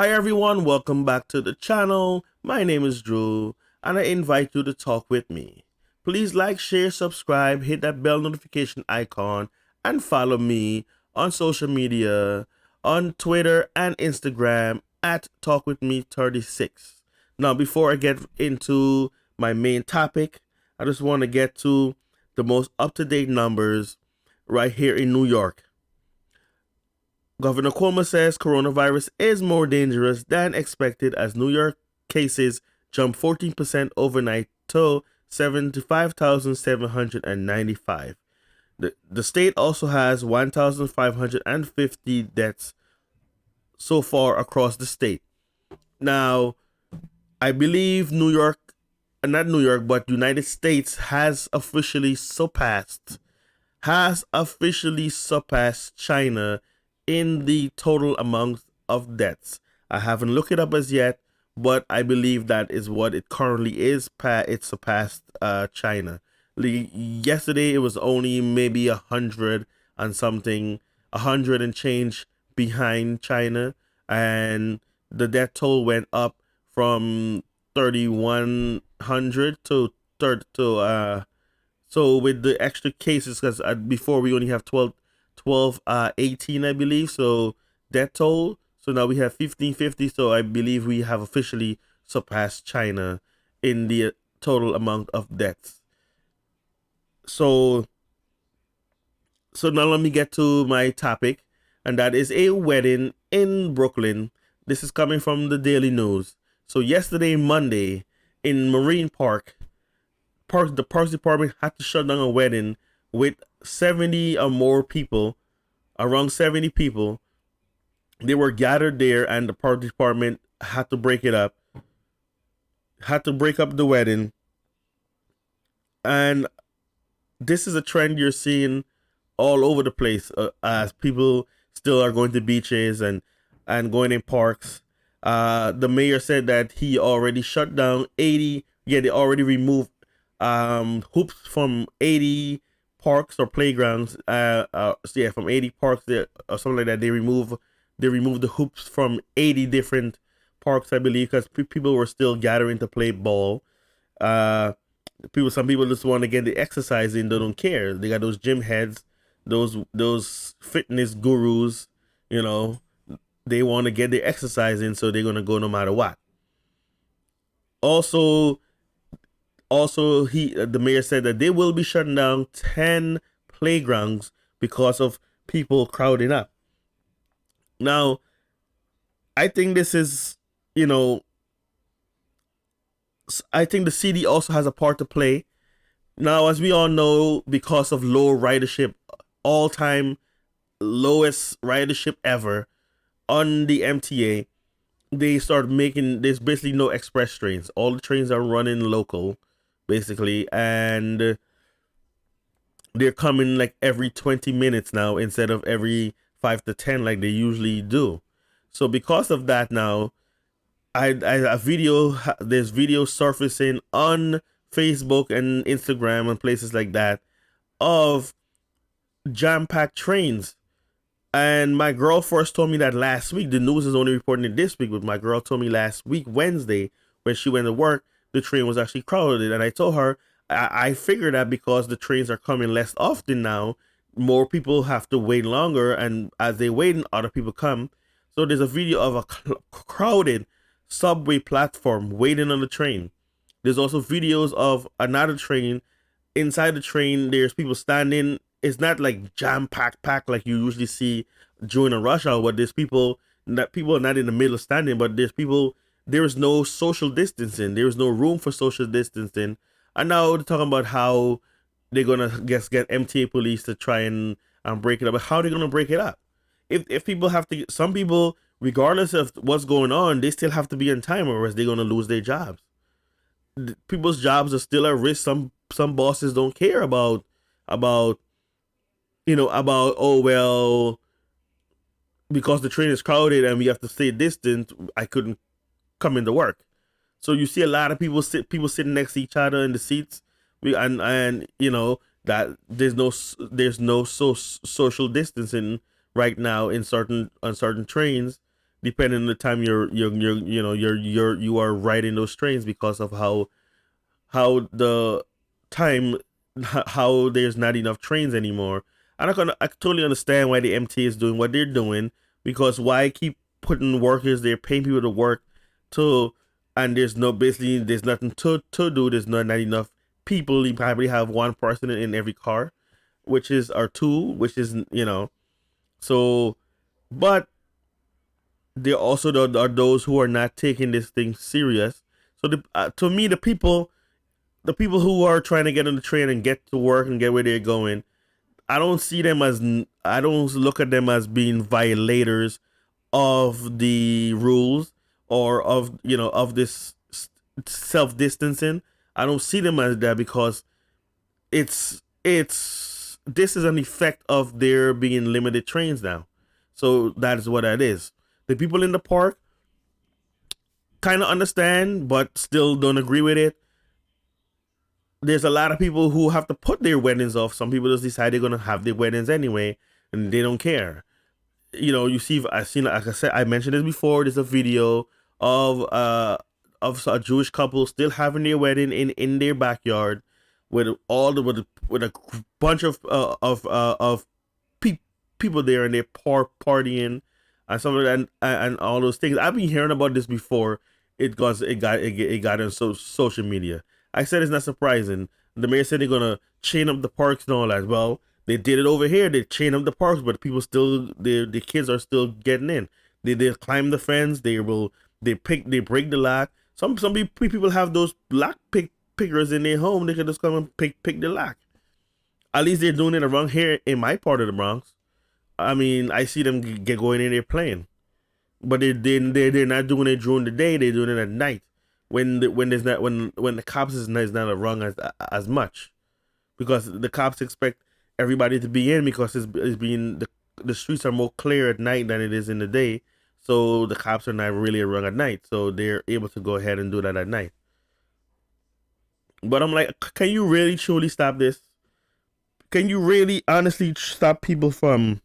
Hi everyone, welcome back to the channel. My name is Drew and I invite you to talk with me. Please like, share, subscribe, hit that bell notification icon and follow me on social media on Twitter and Instagram at talkwithme36. Now before I get into my main topic, I just want to get to the most up-to-date numbers right here in New York. Governor Cuomo says coronavirus is more dangerous than expected as New York cases jump 14% overnight to 75,795. The state also has 1,550 deaths so far across the state. Now, I believe not New York, but United States has officially surpassed China in the total amount of deaths. I haven't looked it up as yet, but I believe that is what it currently is. It surpassed China. Yesterday, it was only maybe 100 and something, 100 and change behind China, and the death toll went up from 3,100 to third to so with the extra cases, because before we only have 18, I believe. So death toll. So now we have 1550. So I believe we have officially surpassed China in the total amount of deaths. So now let me get to my topic, and that is a wedding in Brooklyn. This is coming from the Daily News. So yesterday, Monday, in Marine Park, the Parks Department had to shut down a wedding with 70 or more people, around 70 people. They were gathered there, and the Parks Department had to break up the wedding. And this is a trend you're seeing all over the place as people still are going to beaches and going in parks. The mayor said that he already shut down 80. Yeah, they already removed hoops from 80 parks or playgrounds. From 80 parks there or something like that. They removed the hoops from 80 different parks, I believe, because people were still gathering to play ball. Some people just want to get the exercise in. They don't care. They got those gym heads, those fitness gurus. They want to get the exercise in, so they're gonna go no matter what. Also, the mayor said that they will be shutting down 10 playgrounds because of people crowding up. Now, I think this is, I think the city also has a part to play. Now, as we all know, because of low ridership, all-time lowest ridership ever on the MTA, there's basically no express trains. All the trains are running local, basically, and they're coming like every 20 minutes now instead of every 5 to 10 like they usually do. So because of that now, there's video surfacing on Facebook and Instagram and places like that of jam-packed trains. And my girl first told me that last week. The news is only reporting it this week, but my girl told me last week, Wednesday, when she went to work, the train was actually crowded. And I told her, I figured that because the trains are coming less often now, more people have to wait longer. And as they wait, other people come. So there's a video of a crowded subway platform waiting on the train. There's also videos of another train. Inside the train, there's people standing. It's not like jam packed like you usually see during a rush hour, but there's people are not in the middle standing, but there is no social distancing. There is no room for social distancing. And now they're talking about how they're gonna get MTA police to try and break it up. But how are they gonna break it up? If people have to, some people, regardless of what's going on, they still have to be on time, or else they're gonna lose their jobs. People's jobs are still at risk. Some bosses don't care about oh well, because the train is crowded and we have to stay distant, I couldn't come into work. So you see a lot of people sitting next to each other in the seats, and that there's no social distancing right now on certain trains, depending on the time you are riding those trains because of how the time how there's not enough trains anymore. I totally understand why the MTA is doing what they're doing, because why keep putting workers there, paying people to work to, and there's nothing to do. There's not enough people. You probably have one person in every car, which is or two, which is so. But there also are those who are not taking this thing serious. So to me, the people who are trying to get on the train and get to work and get where they're going, I don't look at them as being violators of the rules, or of this self distancing. I don't see them as that, because it's this is an effect of there being limited trains now. So that is what that is. The people in the park kind of understand, but still don't agree with it. There's a lot of people who have to put their weddings off. Some people just decide they're gonna have their weddings anyway, and they don't care. You see, I seen, like I said, I mentioned this before. There's a video of a Jewish couple still having their wedding in their backyard, with with a bunch of pe- people there, and they're partying and some of that, and all those things. I've been hearing about this before. It got on social media. I said it's not surprising. The mayor said they're gonna chain up the parks and all that. Well, they did it over here. They chain up the parks, but people still, the kids are still getting in. They climb the fence. They break the lock. Some people have those pickers in their home. They can just come and pick the lock. At least they're doing it around here in my part of the Bronx. I mean, I see them get going in there playing, but they're not doing it during the day. They're doing it at night, when there's not when the cops is not around as much, because the cops expect everybody to be in, because it's being the streets are more clear at night than it is in the day. So the cops are not really around at night, so they're able to go ahead and do that at night. But I'm like, can you really truly stop this? Can you really honestly stop people from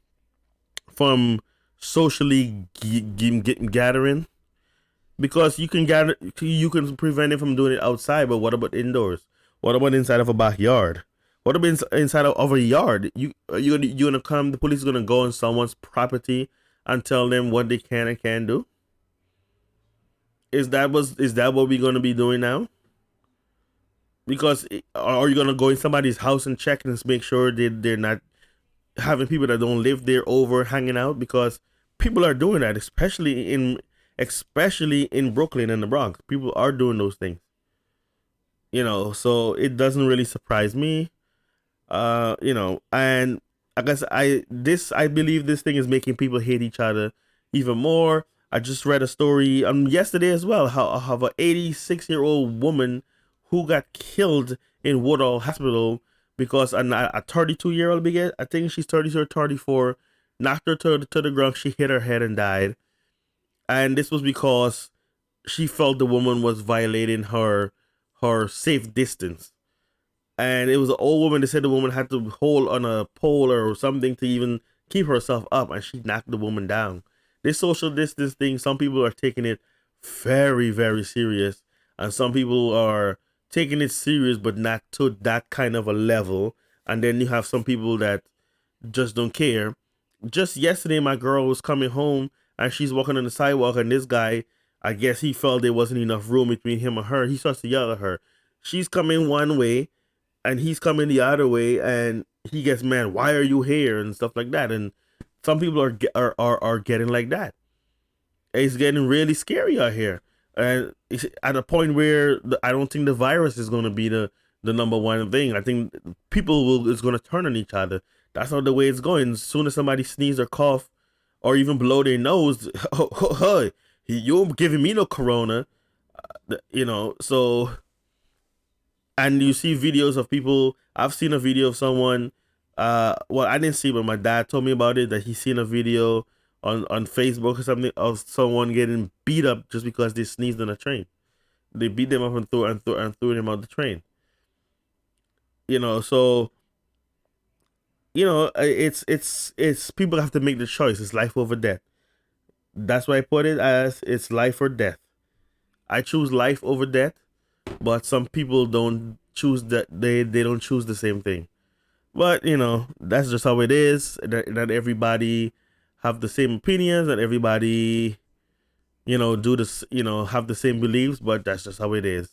socially getting gathering? Because you can prevent it from doing it outside, but what about indoors? What about inside of a backyard? What about inside of a yard? You gonna come? The police is gonna go on someone's property and tell them what they can and can't do? Is that what we're gonna be doing now? Because are you gonna go in somebody's house and check and make sure they're not having people that don't live there over hanging out? Because people are doing that, especially in Brooklyn and the Bronx. People are doing those things. So it doesn't really surprise me. And I guess I believe this thing is making people hate each other even more. I just read a story yesterday as well, how of an 86-year-old woman who got killed in Woodall Hospital because a 32-year-old began, I think she's 32 or 34, knocked her to the ground. She hit her head and died. And this was because she felt the woman was violating her safe distance. And it was an old woman. They said the woman had to hold on a pole or something to even keep herself up, and she knocked the woman down. This social distance thing, some people are taking it very, very serious, and some people are taking it serious, but not to that kind of a level. And then you have some people that just don't care. Just yesterday, my girl was coming home, and she's walking on the sidewalk, and this guy, I guess he felt there wasn't enough room between him and her. He starts to yell at her. She's coming one way, and he's coming the other way, and he gets mad. Why are you here and stuff like that? And some people are getting like that. It's getting really scary out here, and it's at a point where I don't think the virus is going to be the number one thing. I think people will is going to turn on each other. That's not the way it's going. As soon as somebody sneezes or cough, or even blow their nose, hey, you're giving me no corona, So, and you see videos of people. I've seen a video of someone. Well, I didn't see, but my dad told me about it. That he's seen a video on Facebook or something of someone getting beat up just because they sneezed on a train. They beat them up and threw them on the train. So it's people have to make the choice. It's life over death. That's why I put it as it's life or death. I choose life over death, but some people don't choose that. They don't choose the same thing. But that's just how it is. That everybody have the same opinions, and everybody do this, have the same beliefs, but that's just how it is.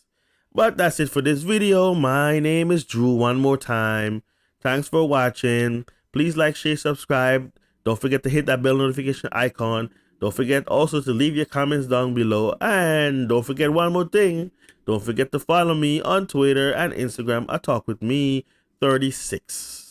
But that's it for this video. My name is Drew one more time. Thanks for watching. Please like, share, subscribe. Don't forget to hit that bell notification icon. Don't forget also to leave your comments down below. And don't forget one more thing. Don't forget to follow me on Twitter and Instagram at Talk With Me 36.